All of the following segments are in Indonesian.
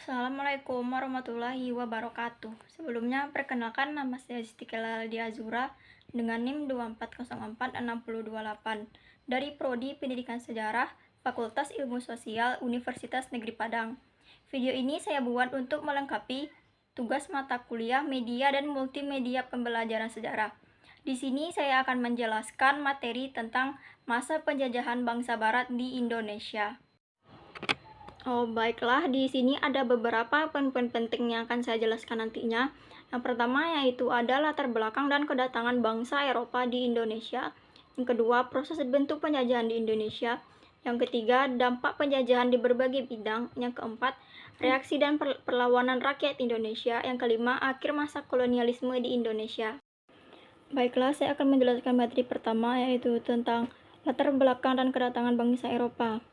Assalamualaikum warahmatullahi wabarakatuh. Sebelumnya, perkenalkan nama saya Siti Kelali Azura dengan NIM 2404628 dari Prodi Pendidikan Sejarah, Fakultas Ilmu Sosial, Universitas Negeri Padang. Video ini saya buat untuk melengkapi tugas mata kuliah Media dan Multimedia Pembelajaran Sejarah. Di sini saya akan menjelaskan materi tentang masa penjajahan bangsa Barat di Indonesia. Baiklah, di sini ada beberapa poin-poin penting yang akan saya jelaskan nantinya. Yang pertama yaitu ada latar belakang dan kedatangan bangsa Eropa di Indonesia. Yang kedua, proses bentuk penjajahan di Indonesia. Yang ketiga, dampak penjajahan di berbagai bidang. Yang keempat, reaksi dan perlawanan rakyat Indonesia. Yang kelima, akhir masa kolonialisme di Indonesia. Baiklah, saya akan menjelaskan materi pertama yaitu tentang latar belakang dan kedatangan bangsa Eropa.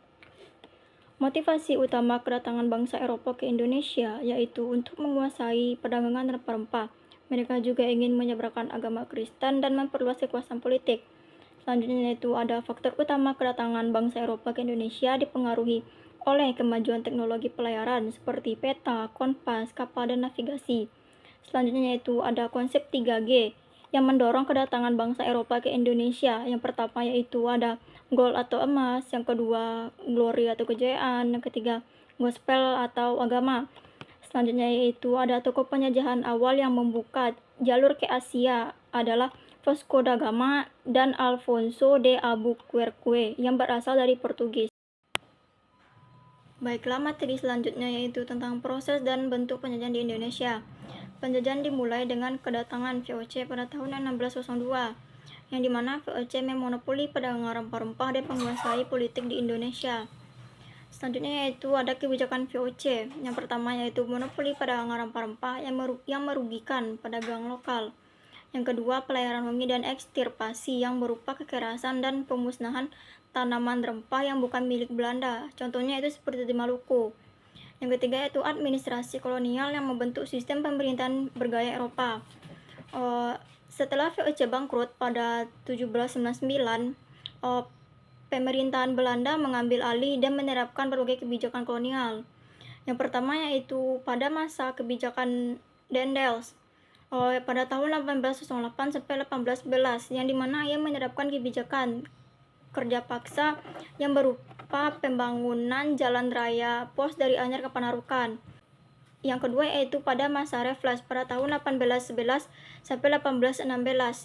Motivasi utama kedatangan bangsa Eropa ke Indonesia yaitu untuk menguasai perdagangan rempah-rempah. Mereka juga ingin menyebarkan agama Kristen dan memperluas kekuasaan politik. Selanjutnya yaitu ada faktor utama kedatangan bangsa Eropa ke Indonesia dipengaruhi oleh kemajuan teknologi pelayaran seperti peta, kompas, kapal, dan navigasi. Selanjutnya yaitu ada konsep 3G yang mendorong kedatangan bangsa Eropa ke Indonesia. Yang pertama yaitu ada gold atau emas, yang kedua glory atau kejayaan, yang ketiga gospel atau agama. Selanjutnya yaitu ada tokoh penjajahan awal yang membuka jalur ke Asia adalah Vasco da Gama dan Alfonso de Albuquerque yang berasal dari Portugis. Baiklah, materi selanjutnya yaitu tentang proses dan bentuk penjajahan di Indonesia. Penjajahan dimulai dengan kedatangan VOC pada tahun 1602, yang dimana VOC memonopoli perdagangan rempah-rempah dan menguasai politik di Indonesia. Selanjutnya yaitu ada kebijakan VOC. Yang pertama yaitu monopoli perdagangan rempah-rempah yang merugikan pedagang lokal. Yang kedua, pelayaran bumi dan ekstirpasi yang berupa kekerasan dan pemusnahan tanaman rempah yang bukan milik Belanda. Contohnya itu seperti di Maluku. Yang ketiga yaitu administrasi kolonial yang membentuk sistem pemerintahan bergaya Eropa. Setelah VOC bangkrut pada 1799, pemerintahan Belanda mengambil alih dan menerapkan berbagai kebijakan kolonial. Yang pertama yaitu pada masa kebijakan Daendels pada tahun 1808 sampai 1811, yang dimana ia menerapkan kebijakan kerja paksa yang berupa pembangunan jalan raya pos dari Anyar ke Panarukan. Yang kedua yaitu pada masa Raffles pada tahun 1811 sampai 1816,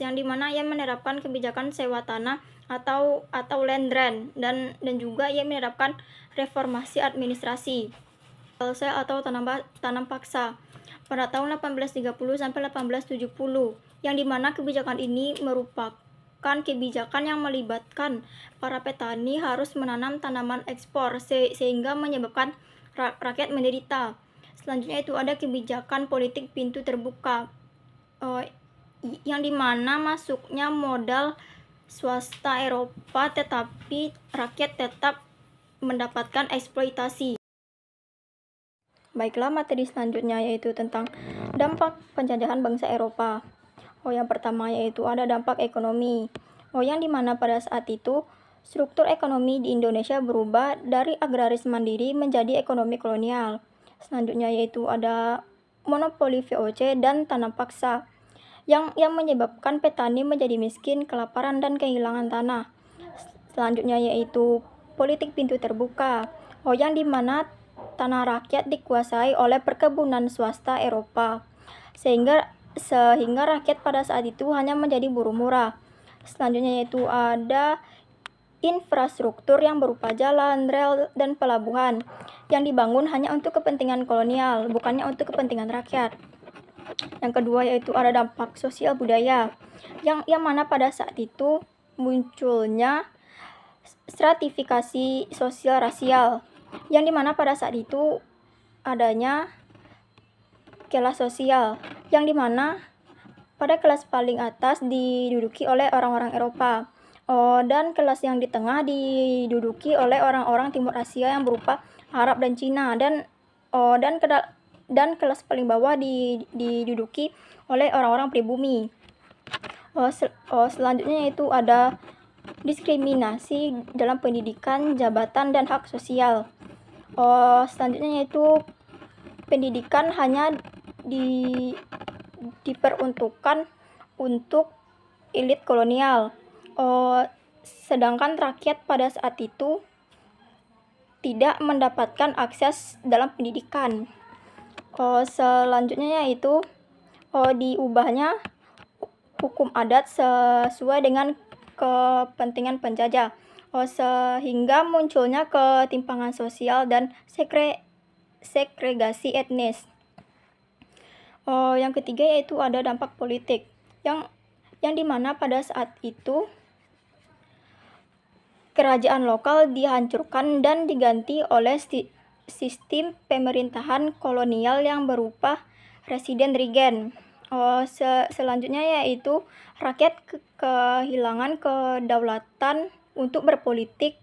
yang dimana ia menerapkan kebijakan sewa tanah atau land rent, dan juga ia menerapkan reformasi administrasi atau tanam paksa pada tahun 1830 sampai 1870, yang dimana kebijakan ini merupakan kebijakan yang melibatkan para petani harus menanam tanaman ekspor sehingga menyebabkan rakyat menderita. Selanjutnya itu ada kebijakan politik pintu terbuka, yang dimana masuknya modal swasta Eropa tetapi rakyat tetap mendapatkan eksploitasi. Baiklah, materi selanjutnya yaitu tentang dampak penjajahan bangsa Eropa. Yang pertama yaitu ada dampak ekonomi. Yang dimana pada saat itu struktur ekonomi di Indonesia berubah dari agraris mandiri menjadi ekonomi kolonial. Selanjutnya yaitu ada monopoli VOC dan tanam paksa yang menyebabkan petani menjadi miskin, kelaparan, dan kehilangan tanah. Selanjutnya yaitu politik pintu terbuka, yang dimana tanah rakyat dikuasai oleh perkebunan swasta Eropa, sehingga rakyat pada saat itu hanya menjadi buruh murah. Selanjutnya yaitu ada infrastruktur yang berupa jalan, rel, dan pelabuhan yang dibangun hanya untuk kepentingan kolonial, bukannya untuk kepentingan rakyat. Yang kedua yaitu ada dampak sosial budaya, yang mana pada saat itu munculnya stratifikasi sosial rasial, yang dimana pada saat itu adanya kelas sosial, yang dimana pada kelas paling atas diduduki oleh orang-orang Eropa, dan kelas yang di tengah diduduki oleh orang-orang Timur Asia yang berupa Arab dan Cina, dan kelas paling bawah diduduki oleh orang-orang pribumi. Selanjutnya yaitu ada diskriminasi dalam pendidikan, jabatan, dan hak sosial. Selanjutnya yaitu pendidikan hanya diperuntukkan untuk elit kolonial, sedangkan rakyat pada saat itu tidak mendapatkan akses dalam pendidikan. Selanjutnya yaitu diubahnya hukum adat sesuai dengan kepentingan penjajah, sehingga munculnya ketimpangan sosial dan segregasi etnis. Yang ketiga yaitu ada dampak politik yang dimana pada saat itu kerajaan lokal dihancurkan dan diganti oleh sistem pemerintahan kolonial yang berupa residen regen. Selanjutnya yaitu rakyat kehilangan kedaulatan untuk berpolitik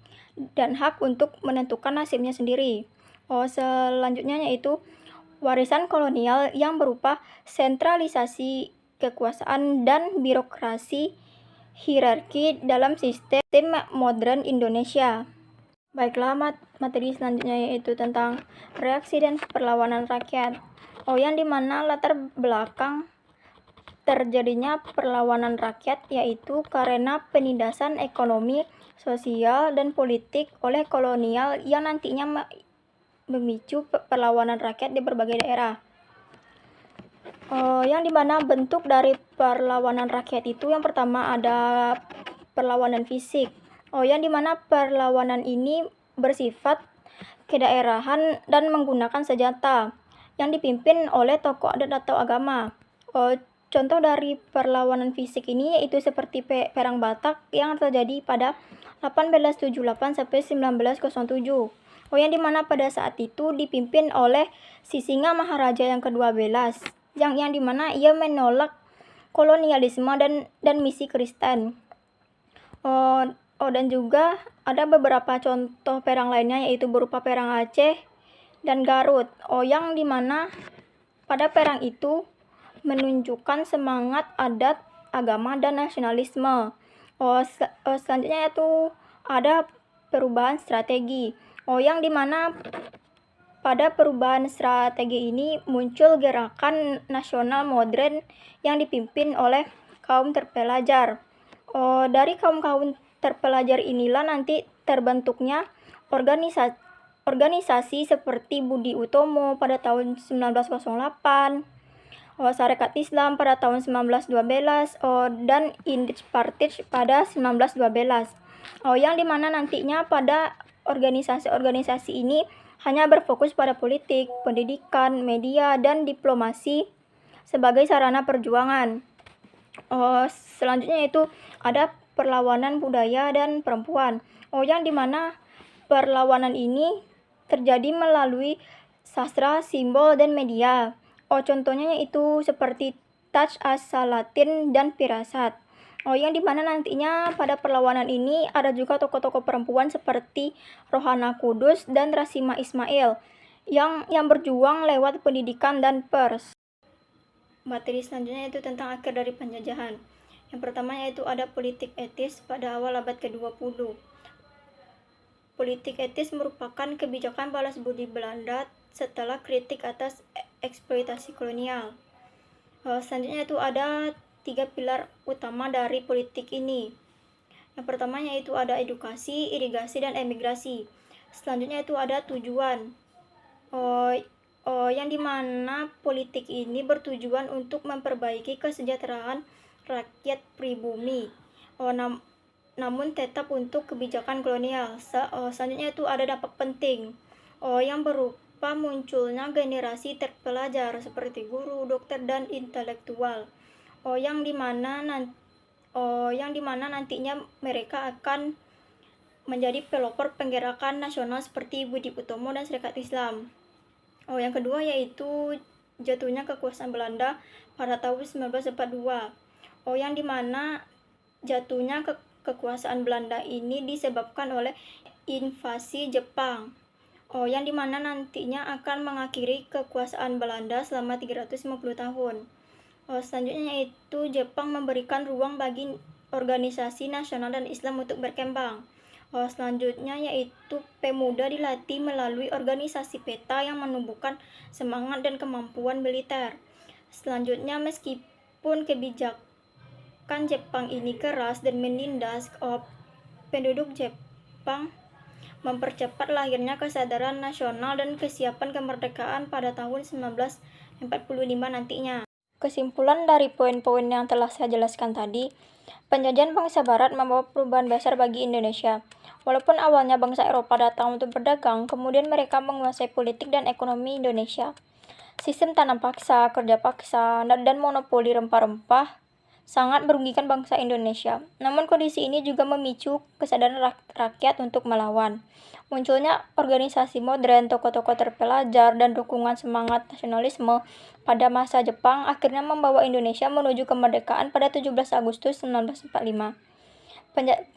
dan hak untuk menentukan nasibnya sendiri. Selanjutnya yaitu warisan kolonial yang berupa sentralisasi kekuasaan dan birokrasi hierarki dalam sistem modern Indonesia. Baiklah, materi selanjutnya yaitu tentang reaksi dan perlawanan rakyat. Yang dimana latar belakang terjadinya perlawanan rakyat yaitu karena penindasan ekonomi, sosial, dan politik oleh kolonial yang nantinya memicu perlawanan rakyat di berbagai daerah. Yang dimana bentuk dari perlawanan rakyat itu yang pertama ada perlawanan fisik, yang dimana perlawanan ini bersifat kedaerahan dan menggunakan senjata yang dipimpin oleh tokoh adat atau agama. Contoh dari perlawanan fisik ini yaitu seperti Perang Batak yang terjadi pada 1878 sampai 1907. Yang dimana pada saat itu dipimpin oleh Sisinga Maharaja yang ke-12, yang dimana ia menolak kolonialisme dan misi Kristen. Dan juga ada beberapa contoh perang lainnya yaitu berupa Perang Aceh dan Garut, yang dimana pada perang itu menunjukkan semangat adat, agama, dan nasionalisme. Selanjutnya yaitu ada perubahan strategi, yang dimana pada perubahan strategi ini muncul gerakan nasional modern yang dipimpin oleh kaum terpelajar. Dari kaum terpelajar inilah nanti terbentuknya organisasi seperti Budi Utomo pada tahun 1908, Sarekat Islam pada tahun 1912, dan Indich Partij pada 1912. Yang dimana nantinya pada organisasi-organisasi ini hanya berfokus pada politik, pendidikan, media, dan diplomasi sebagai sarana perjuangan. Selanjutnya itu ada perlawanan budaya dan perempuan, yang dimana perlawanan ini terjadi melalui sastra, simbol, dan media. Contohnya yaitu seperti Taj as-Salatin dan Firasat. Yang dimana nantinya pada perlawanan ini ada juga tokoh-tokoh perempuan seperti Rohana Kudus dan Rasima Ismail yang berjuang lewat pendidikan dan pers. Materi selanjutnya yaitu tentang akhir dari penjajahan. Yang pertama yaitu ada politik etis pada awal abad ke-20. Politik etis merupakan kebijakan balas budi Belanda setelah kritik atas eksploitasi kolonial. Selanjutnya itu ada 3 pilar utama dari politik ini. Yang pertama yaitu ada edukasi, irigasi, dan emigrasi. Selanjutnya itu ada tujuan, yang dimana politik ini bertujuan untuk memperbaiki kesejahteraan rakyat pribumi, namun tetap untuk kebijakan kolonial. Selanjutnya itu ada dampak penting, yang berupa munculnya generasi terpelajar seperti guru, dokter, dan intelektual, yang dimana nantinya mereka akan menjadi pelopor penggerakan nasional seperti Budi Utomo dan Sarekat Islam. Yang kedua yaitu jatuhnya kekuasaan Belanda pada tahun 1942. Yang dimana jatuhnya kekuasaan Belanda ini disebabkan oleh invasi Jepang, yang dimana nantinya akan mengakhiri kekuasaan Belanda selama 350 tahun. Selanjutnya yaitu Jepang memberikan ruang bagi organisasi nasional dan Islam untuk berkembang. Selanjutnya yaitu Pemuda dilatih melalui organisasi PETA yang menumbuhkan semangat dan kemampuan militer. Selanjutnya, meskipun kebijakan Jepang ini keras dan menindas penduduk Jepang, mempercepat lahirnya kesadaran nasional dan kesiapan kemerdekaan pada tahun 1945 nantinya. Kesimpulan dari poin-poin yang telah saya jelaskan tadi, penjajahan bangsa Barat membawa perubahan besar bagi Indonesia. Walaupun awalnya bangsa Eropa datang untuk berdagang, kemudian mereka menguasai politik dan ekonomi Indonesia. Sistem tanam paksa, kerja paksa, dan monopoli rempah-rempah sangat merugikan bangsa Indonesia. Namun kondisi ini juga memicu kesadaran rakyat untuk melawan. Munculnya organisasi modern, tokoh-tokoh terpelajar, dan dukungan semangat nasionalisme pada masa Jepang akhirnya membawa Indonesia menuju kemerdekaan pada 17 Agustus 1945.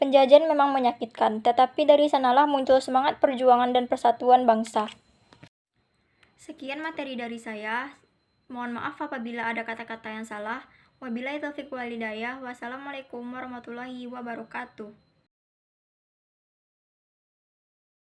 Penjajahan memang menyakitkan, tetapi dari sanalah muncul semangat perjuangan dan persatuan bangsa. Sekian materi dari saya. Mohon maaf apabila ada kata-kata yang salah. Wabillahi taufiq wal hidayah. Wassalamualaikum warahmatullahi wabarakatuh.